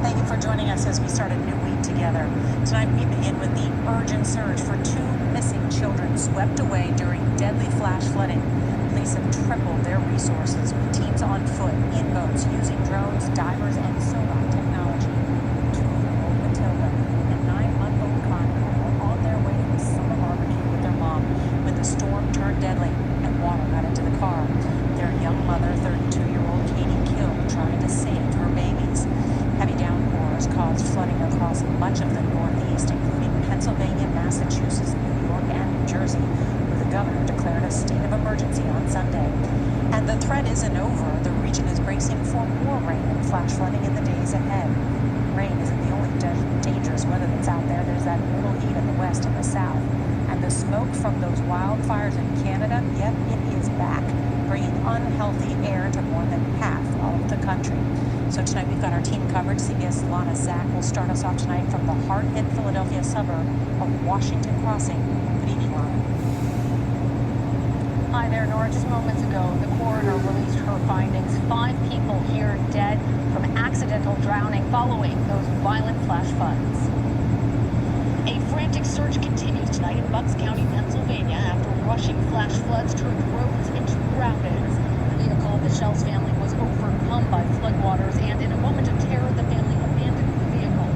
Thank you for joining us as we start a new week together. Tonight we begin with the urgent search for two missing children swept away during deadly flash flooding. Police have tripled their resources with teams on foot, in boats, using drones, divers, and sonar technology. 2-year-old Matilda and 9-month-old Conrad were on their way to a summer barbecue with their mom when the storm turned deadly and water got into the car. Their young mother, 32-year-old Katie, killed trying to save her babies. Heavy downpours caused flooding across much of the Northeast, including Pennsylvania, Massachusetts, New York, and New Jersey, where the governor declared a state of emergency on Sunday. And the threat isn't over. The region is bracing for more rain and flash flooding in the days ahead. Rain isn't the only dangerous weather that's out there. There's that middle heat in the west and the south. And the smoke from those wildfires in Canada, yep, it is back, bringing unhealthy air to more than half of the country. So tonight we've got our team coverage. CBS' Lana Zach will start us off tonight from the hard-hit Philadelphia suburb of Washington Crossing. Good evening, Lana. Hi there, Nora. Just moments ago, the coroner released her findings. 5 people here dead from accidental drowning following those violent flash floods. A frantic search continues tonight in Bucks County, Pennsylvania, after rushing flash floods turned roads into rapids. The vehicle of the Shells family was overcome by floodwaters, and in a moment of terror, the family abandoned the vehicle.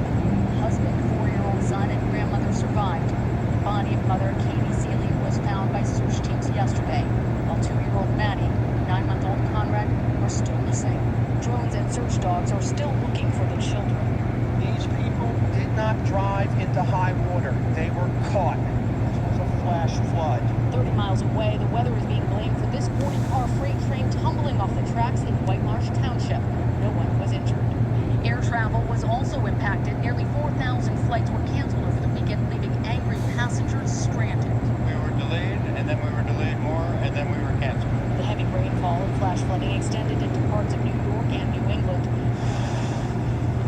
The husband, 4-year-old son, and grandmother survived. The body of mother Katie Seeley was found by search teams yesterday, while 2-year-old Maddie, 9-month-old Conrad are still missing. Drones and search dogs are still looking for the children. These people did not drive into high water. They were caught. This was a flash flood. 30 miles away, the weather is being blamed for this 40-car freight train tumbling off the tracks in White Marsh Township. No one was injured. Air travel was also impacted. Nearly 4,000 flights were canceled over the weekend, leaving angry passengers stranded. We were delayed, and then we were delayed more, and then we were canceled. The heavy rainfall and flash flooding extended into parts of New York and New England.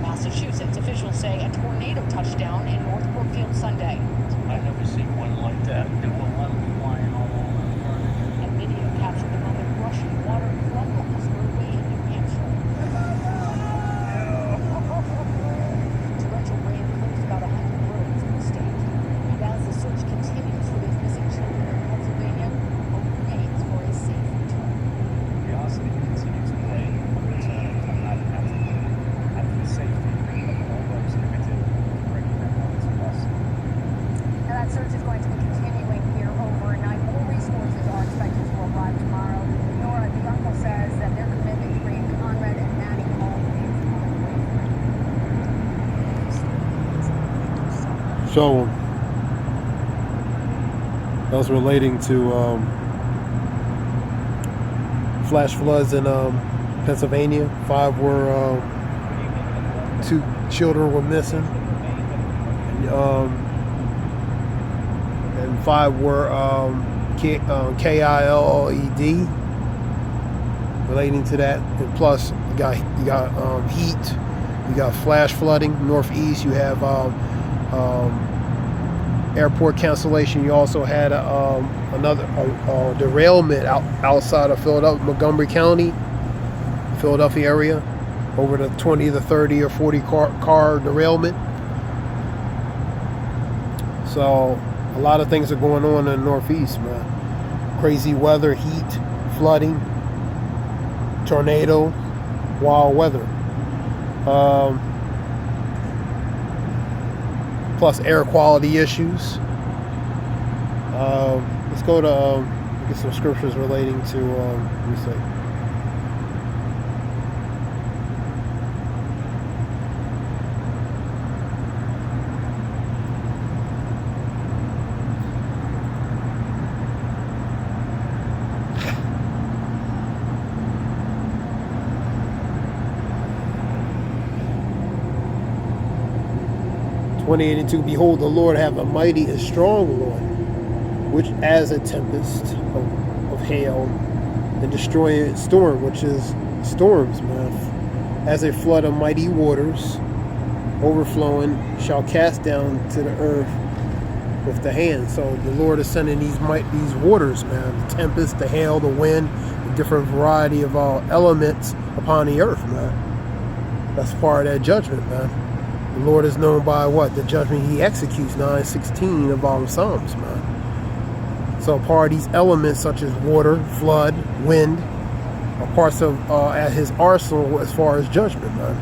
Massachusetts officials say a tornado touched down in North Brookfield Sunday. I've never seen one like that. There were a lot of them flying all over the garden. And video captured the moment rushing water from the roadway in New Hampshire. Torrential rain closed about 100 roads in the state. And as the search continues for these missing children in Pennsylvania, hope remains for a safe return. Curiosity continues to play. I'm not after the safety of all those limited bringing them home to us. Now that search is going to be continuing here overnight. More resources are expected to arrive tomorrow. Nora, the uncle says that their commitment to bringing Conrad and Maddie home is unwavering. So that was relating to flash floods in Pennsylvania. 5 were 2 children were missing, and 5 were KILLED relating to that. And plus you got heat, you got flash flooding northeast, you have airport cancellation. You also had another derailment outside of Philadelphia, Montgomery County, Philadelphia area, over the 20 to 30 or 40 car derailment. So a lot of things are going on in the Northeast, man. Crazy weather, heat, flooding, tornado, wild weather. Plus air quality issues. Let's go to get some scriptures relating to let me see. Behold, the Lord have a mighty and strong Lord, which as a tempest of hail and destroying storm, which is storms, man, as a flood of mighty waters, overflowing, shall cast down to the earth with the hand. So the Lord is sending these waters, man, the tempest, the hail, the wind, the different variety of elements upon the earth, man. That's part of that judgment, man. The Lord is known by what? The judgment he executes, 9:16 of our Psalms, man. So part of these elements such as water, flood, wind, are parts of at his arsenal as far as judgment, man.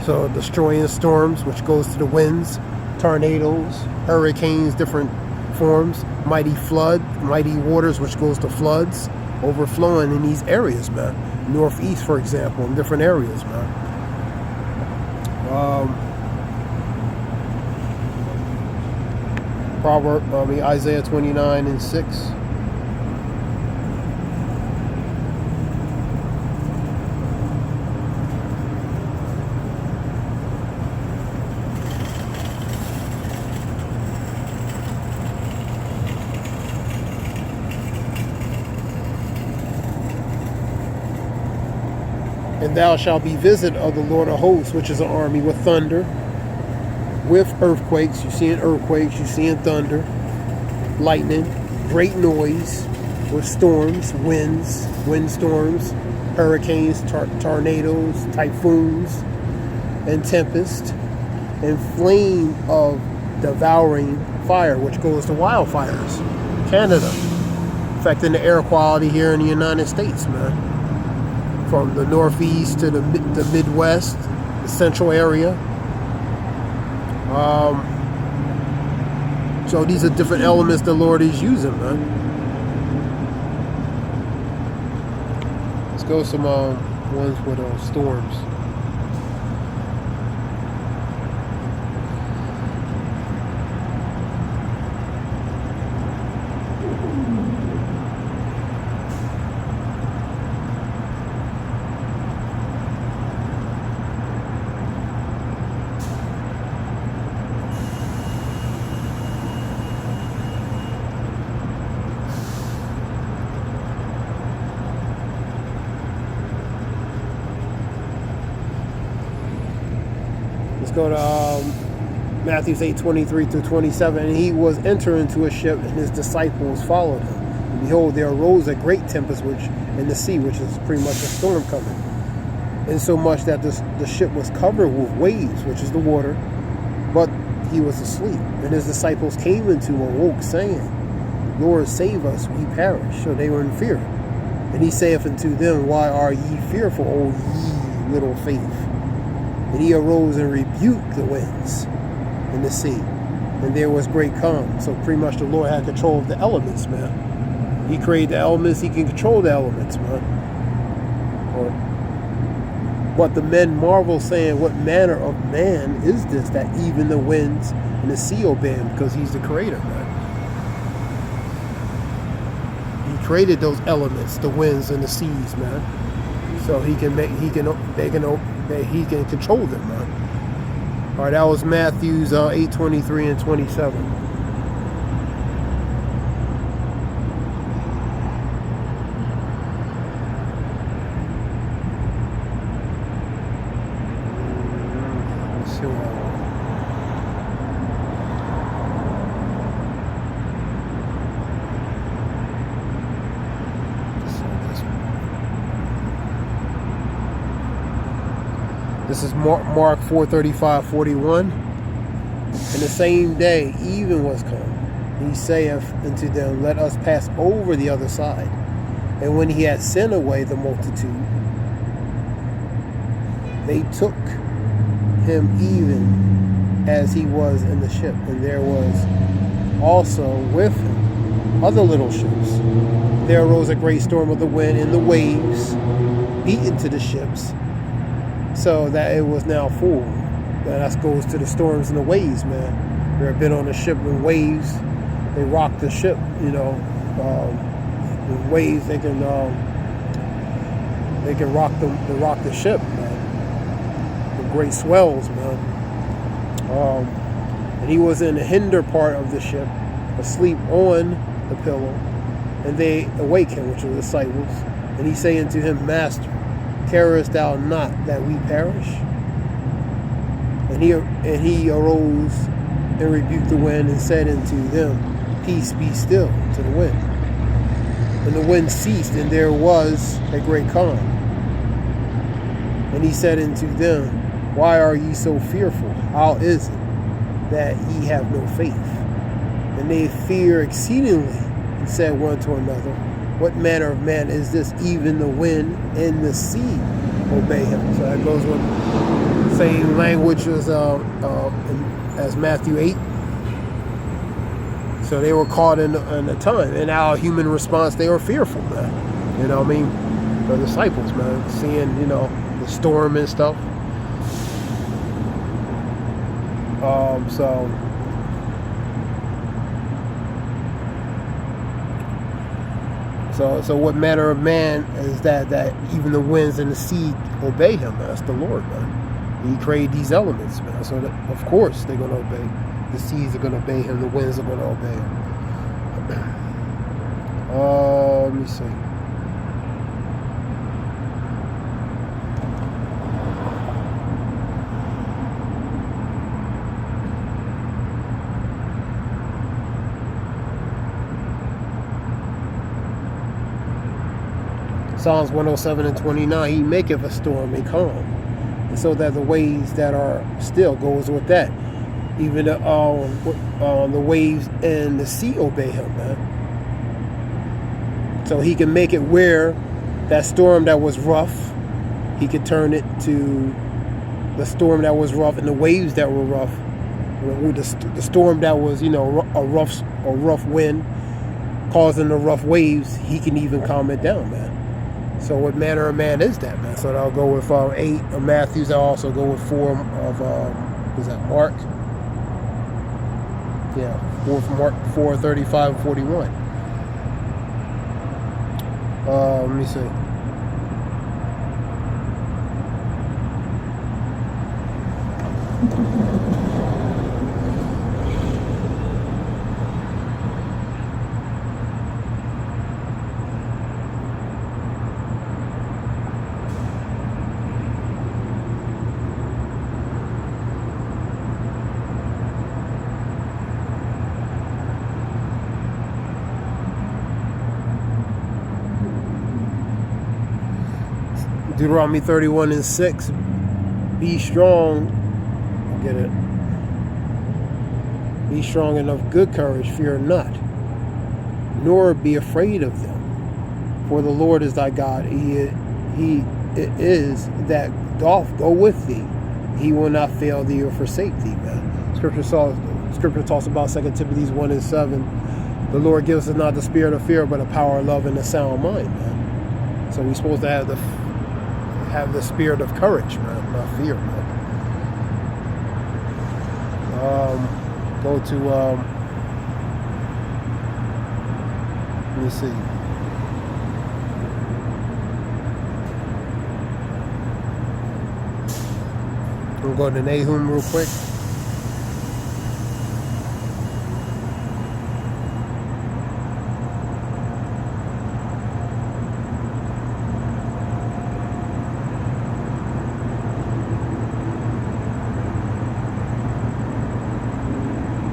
So destroying storms, which goes to the winds, tornadoes, hurricanes, different forms, mighty flood, mighty waters, which goes to floods, overflowing in these areas, man. Northeast, for example, in different areas, man. Isaiah 29:6. And thou shalt be visited of the Lord of hosts, which is an army, with thunder, with earthquakes. You're seeing earthquakes, you're seeing thunder, lightning, great noise, with storms, winds, windstorms, hurricanes, tornadoes, typhoons, and tempest, and flame of devouring fire, which goes to wildfires. Canada, affecting the air quality here in the United States, man. From the northeast to the Midwest, the central area. So these are different elements the Lord is using, man. Let's go some ones with storms. Let's go to Matthew 8:23-27. And he was entering into a ship, and his disciples followed him. And behold, there arose a great tempest in the sea, which is pretty much a storm coming. Insomuch that the ship was covered with waves, which is the water, but he was asleep. And his disciples came into him, awoke, saying, Lord, save us, we perish. So they were in fear. And he saith unto them, Why are ye fearful, O ye little faith? And he arose and rebuked the winds and the sea, and there was great calm. So pretty much the Lord had control of the elements, man. He created the elements, he can control the elements, man. But the men marvel, saying, What manner of man is this, that even the winds and the sea obey him? Because he's the creator, man. He created those elements, the winds and the seas, man. So he can control them, man. All right, that was Matthew's 8:23 and 27. Let's see what This is Mark 4:35-41. And the same day, even was come. He saith unto them, Let us pass over the other side. And when he had sent away the multitude, they took him even as he was in the ship. And there was also with him other little ships. There arose a great storm of the wind, and the waves beat into the ships, so that it was now full. Now that goes to the storms and the waves, man. You ever been on a ship with waves? They rock the ship, you know. With waves, they can rock the ship, man. The great swells, man. And he was in the hinder part of the ship, asleep on the pillow, and they awake him, which were the disciples. And he say unto him, Master, carest thou not that we perish? And he arose and rebuked the wind and said unto them, Peace, be still, to the wind. And the wind ceased, and there was a great calm. And he said unto them, Why are ye so fearful? How is it that ye have no faith? And they fear exceedingly, and said one to another, what manner of man is this? Even the wind and the sea obey him. So that goes with the same language as Matthew 8. So they were caught in a time. In our human response, they were fearful, man. You know what I mean? The disciples, man, seeing, the storm and stuff. So what manner of man is that even the winds and the sea obey him? That's the Lord, man. He created these elements, man. So that, of course they're going to obey. The seas are going to obey him. The winds are going to obey him. Let me see. Psalms 107 and 29, he maketh a storm a calm. And so that the waves that are still goes with that. Even the waves and the sea obey him, man. So he can make it where that storm that was rough, he could turn it to the storm that was rough and the waves that were rough. The storm that was, a rough wind causing the rough waves, he can even calm it down, man. So what manner of man is that, man? So I'll go with 8 of Matthews. I'll also go with 4 of, is that Mark? Yeah, 4 from Mark, 4, 35, and 41. Let me see. Deuteronomy 31 and 6. Be strong. Get it. Be strong and of good courage. Fear not, nor be afraid of them. For the Lord is thy God. He it is that doth go with thee. He will not fail thee or forsake thee, man. Scripture talks about 2 Timothy 1 and 7. The Lord gives us not the spirit of fear, but a power of love and a sound mind, man. So we're supposed to have the spirit of courage, man, not fear, man. Go to let me see. We'll go to Nahum real quick.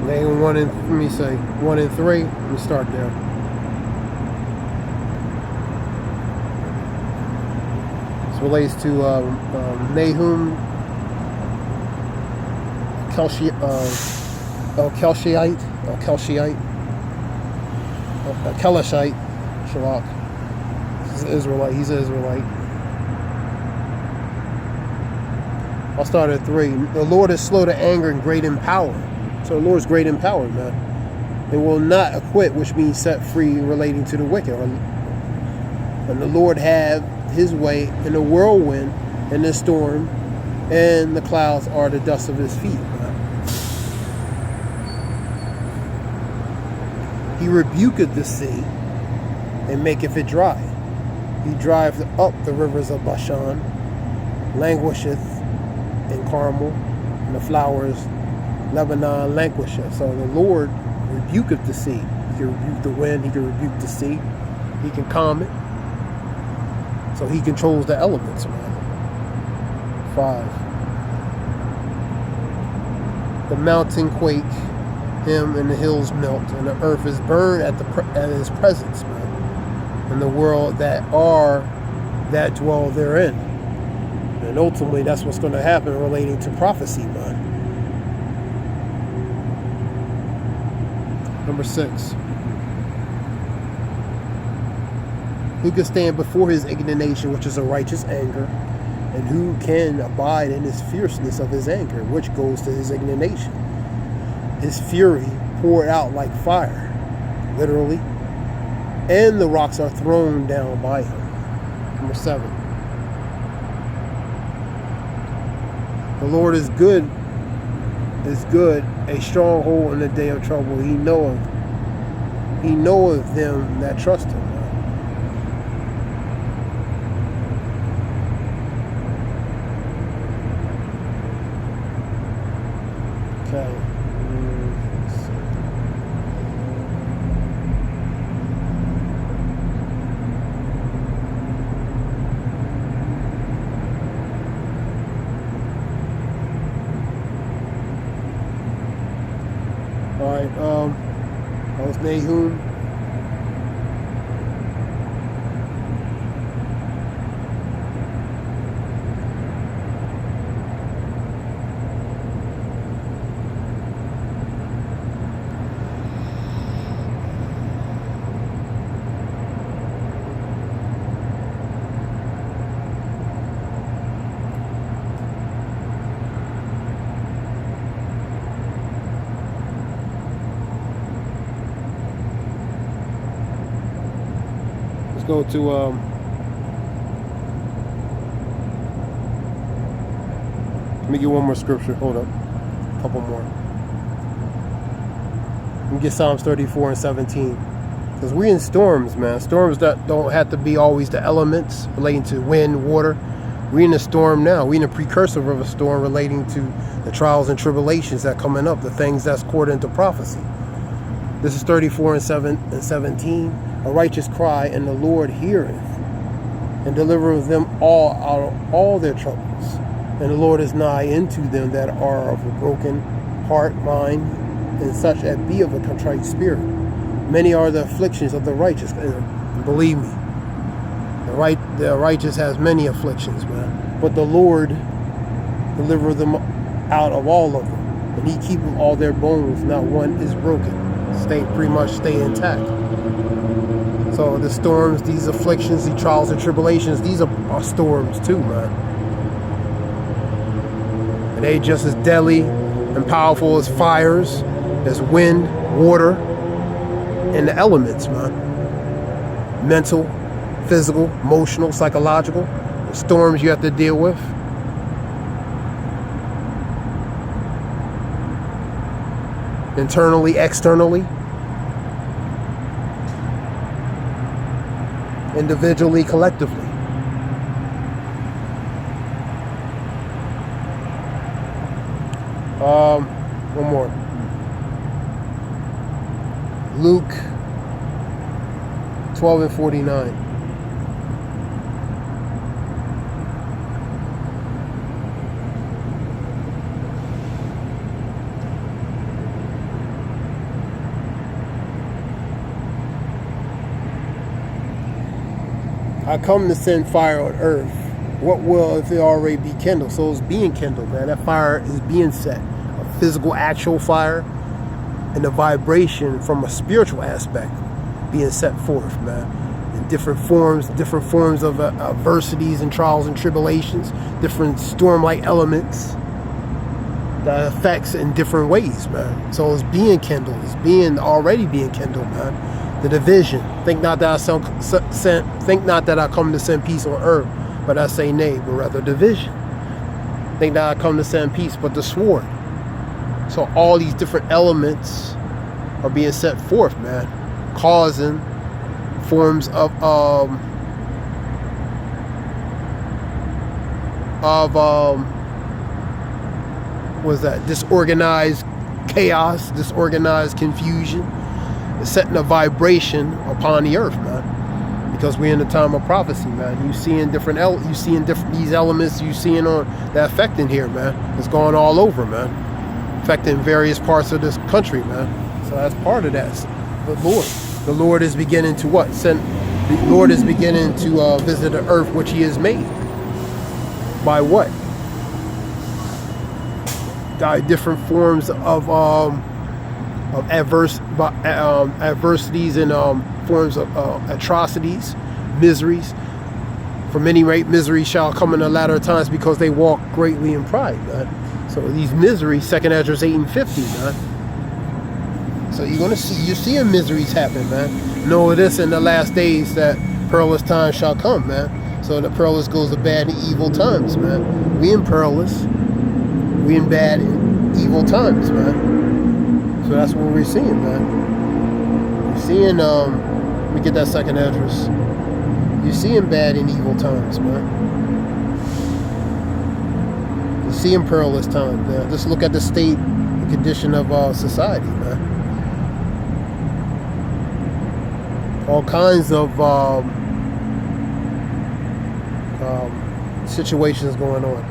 Nahum 1 and 3. Let me start there. This relates to Nahum, Kelishite, Shalak. He's an Israelite. I'll start at 3. The Lord is slow to anger and great in power. So the Lord's great in power, man. It will not acquit, which means set free relating to the wicked. And the Lord have his way in the whirlwind and the storm, and the clouds are the dust of his feet, man. He rebuketh the sea and maketh it dry. He driveth up the rivers of Bashan, languisheth in Carmel, and the flowers Lebanon languisheth. So the Lord rebuketh the sea. He can rebuke the wind. He can rebuke the sea. He can calm it. So he controls the elements, man. 5. The mountain quake, him and the hills melt, and the earth is burned at his presence, man. And the world that dwell therein. And ultimately, that's what's going to happen relating to prophecy, man. Number 6. Who can stand before his indignation, which is a righteous anger? And who can abide in his fierceness of his anger, which goes to his indignation? His fury poured out like fire, literally, and the rocks are thrown down by him. Number 7. The Lord is good, a stronghold in the day of trouble. He knoweth them that trust him. Okay. Alright, that was Nahum. Go to let me get one more scripture. Hold up, a couple more. Let me get Psalms 34 and 17, because we're in storms, man. Storms that don't have to be always the elements relating to wind, water. We're in a storm now. We're in a precursor of a storm relating to the trials and tribulations that coming up, the things that's according to prophecy. This is 34 and 17. A righteous cry, and the Lord heareth, and delivereth them all out of all their troubles. And the Lord is nigh unto them that are of a broken heart, mind, and such as be of a contrite spirit. Many are the afflictions of the righteous. And believe me, the righteous has many afflictions, man. But the Lord delivereth them out of all of them, and he keepeth all their bones, not one is broken. Pretty much stay intact. So the storms, these afflictions, these trials and tribulations, these are storms too, man. And they just as deadly and powerful as fires, as wind, water, and the elements, man. Mental, physical, emotional, psychological, the storms you have to deal with. Internally, externally. Individually, collectively. One more. Luke 12 and 49. I come to send fire on earth. What will if it already be kindled? So it's being kindled, man. That fire is being set. A physical, actual fire, and a vibration from a spiritual aspect being set forth, man. In different forms of adversities and trials and tribulations, different storm-like elements that affects in different ways, man. So it's being kindled. It's already being kindled, man. The division. Think not that I come to send peace on earth, but I say nay, but rather division. Think not I come to send peace, but the sword. So all these different elements are being set forth, man, causing forms of disorganized chaos, disorganized confusion. It's setting a vibration upon the earth, man. Because we're in the time of prophecy, man. These elements you seeing on that affecting here, man. It's going all over, man. Affecting various parts of this country, man. So that's part of that. But the Lord is beginning to the Lord is beginning to visit the earth which he has made by what? Different forms of adversities and forms of atrocities, miseries. For many, right, misery shall come in the latter times because they walk greatly in pride, man. So these miseries, 2nd Ezra 8:50, man. So you're seeing miseries happen, man. Know this in the last days that perilous times shall come, man. So the perilous goes to bad and evil times, man. We in perilous, we in bad and evil times, man. So that's what we're seeing, man. We're seeing, let me get that 2nd Ezra. You're seeing bad and evil times, man. You're seeing perilous times, man. Just look at the state and condition of society, man. All kinds of situations going on.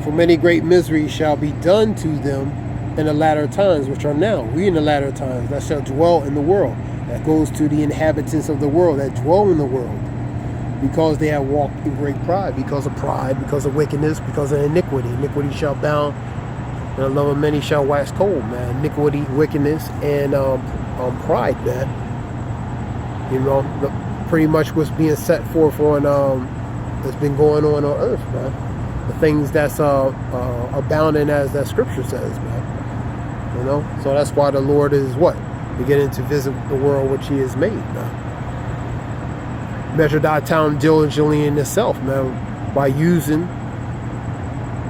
For many great miseries shall be done to them in the latter times, which are now. We in the latter times that shall dwell in the world. That goes to the inhabitants of the world that dwell in the world, because they have walked in great pride, because of wickedness, because of iniquity. Iniquity shall bound, and the love of many shall wax cold, man. Iniquity, wickedness, and pride, man. You know, pretty much what's being set forth on that's been going on earth, man. The things that's abounding, as that scripture says, man. You know, so that's why the Lord is what? Beginning to visit the world which he has made, man. Measure thy town diligently in itself, man, by using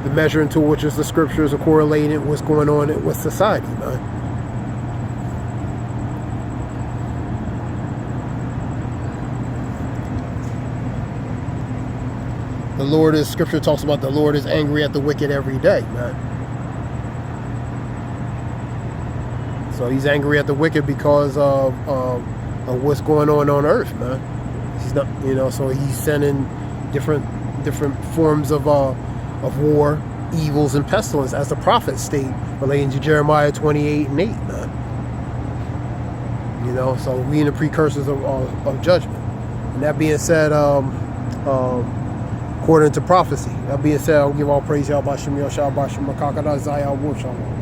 the measuring tool, which is the scriptures, are correlated what's going on with society, man. The Lord is, scripture talks about the Lord is angry at the wicked every day, man. So he's angry at the wicked because of what's going on earth, man. He's not, you know, so he's sending different forms of war, evils, and pestilence, as the prophets state, relating to Jeremiah 28:8, man. You know, so we in the precursors of judgment. And that being said, according to prophecy. That being said, I'll give all praise, Yahweh Shem, Yahweh Shem, Makakada, Zayah, Shalom.